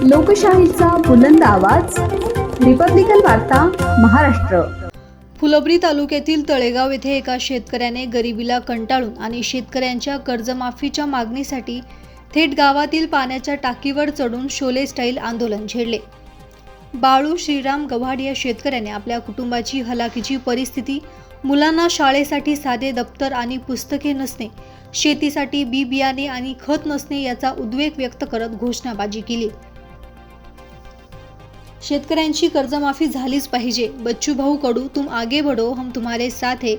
लोकशाहीचा बुलंद आवाज, रिपब्लिकन वार्ता महाराष्ट्र। फुलंब्री तालुक्यातील तळेगाव येथे एका शेतकऱ्याने गरिबीला कंटाळून आणि शेतकऱ्यांच्या कर्जमाफीच्या मागणीसाठी थेट गावातील पाण्याच्या टाकीवर चढून शोले स्टाईल आंदोलन छेडले। बाळू श्रीराम गव्हाड या शेतकऱ्याने आपल्या कुटुंबाची हलाखीची परिस्थिती, मुलांना शाळेसाठी साधे दप्तर आणि पुस्तके नसणे, शेतीसाठी बी बियाणे आणि खत नसणे याचा उद्वेग व्यक्त करत घोषणाबाजी केली। शेतकऱ्यांची कर्जमाफी झालीच पाहिजे, बच्चू भाऊ कडू तुम आगे बढ़ो, हम तुम्हारे साथ है,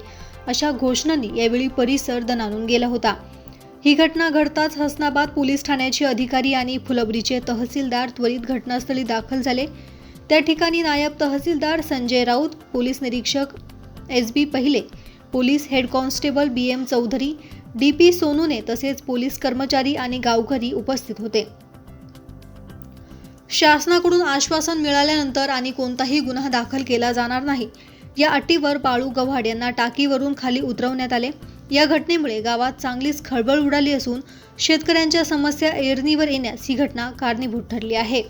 अशा घोषणांनी यावेळी परिसर दणाणून गेला होता। ही घटना घडताच हसनाबाद पोलीस ठाण्याचे अधिकारी आणि फुलंब्रीचे तहसीलदार त्वरित घटनास्थळी दाखल झाले। त्या ठिकाणी नायब तहसीलदार संजय राऊत, पोलीस निरीक्षक SB Pahile, police head constable BM Chaudhari, DP Sonune तसेच पोलीस कर्मचारी आणि गावकरी उपस्थित होते। शासनाकडून आश्वासन मिळाल्यानंतर आणि कोणताही गुन्हा दाखल केला जाणार नाही या अटीवर बाळू गव्हाड यांना टाकीवरून खाली उतरवण्यात आले। या घटनेमुळे गावात चांगलीच खळबळ उडाली असून शेतकऱ्यांच्या समस्या ऐरणीवर येण्यास ही घटना कारणीभूत ठरली आहे।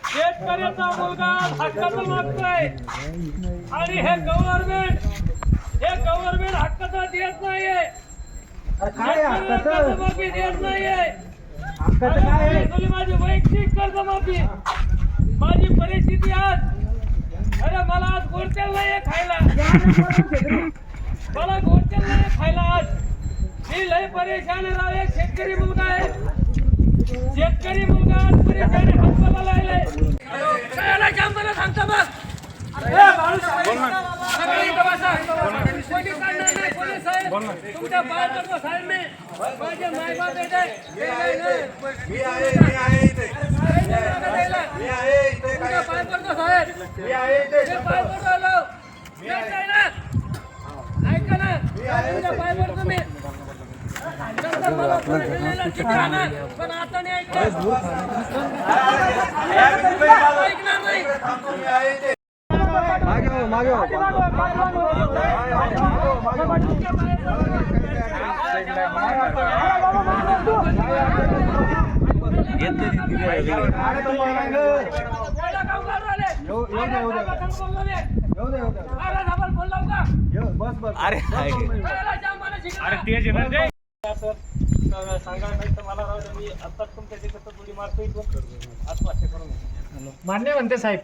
शेतकऱ्याचा मुलगा हक्काचं मागतोय आणि हे गव्हर्नमेंट हक्काचं देत नाहीये, कर्जमाफी देत नाहीये। माझी वैयक्तिक कर्जमाफी, माझी परिस्थिती आज, अरे मला आज गोडतेल नाहीये खायला, मला गोडतेल नाही खायला आज, मी लय परेशान आहे। एक शेतकरी मुलगा आहे, शेतकरी मुलगा आज परेशान आहे, हातपाला लागलाय। सगळ्याला जांभळा सांगता बघ, तुमच्या पाय पडतो साहेब, मी माझे मायबाप येते, तुमच्या पाय पडतो साहेब, पाय पडतो, ऐका ना, तुमच्या पाय पडतो मी, मला पण आता नाही ऐकणार नाही। सांगा नाही तर मला राहू दे, मी आत्ताच तुमच्या तिकडे गोळी मारतो इथून आत्महत्या करून। मान्य म्हणते साहेब,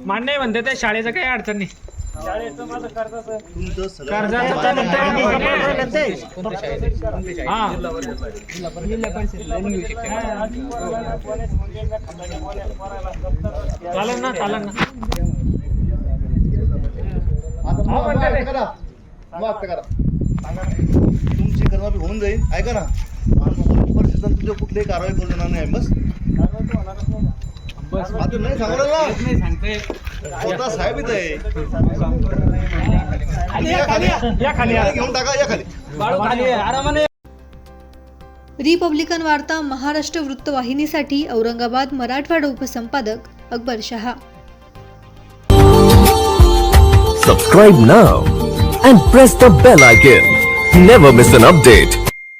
मान्य म्हणते त्या शाळेचं काही अडचण नाही। शाळेचं माझं कर्जाचं चालेल ना, चालेल ना। तुमची कर्जमाफी होऊन जाईल, ऐका ना, तुझ्या कुठलीही कारवाई करू देणार नाही। बस आता नाही सांगणार ना, स्वतः साहेब इथं आहे, घेऊन टाका या खाली। रिपब्लिकन वार्ता Maharashtra वृत्तवाहिनीसाठी Aurangabad Marathwada उपसंपादक Akbar Shah. Subscribe now and press the bell icon. Never miss an update.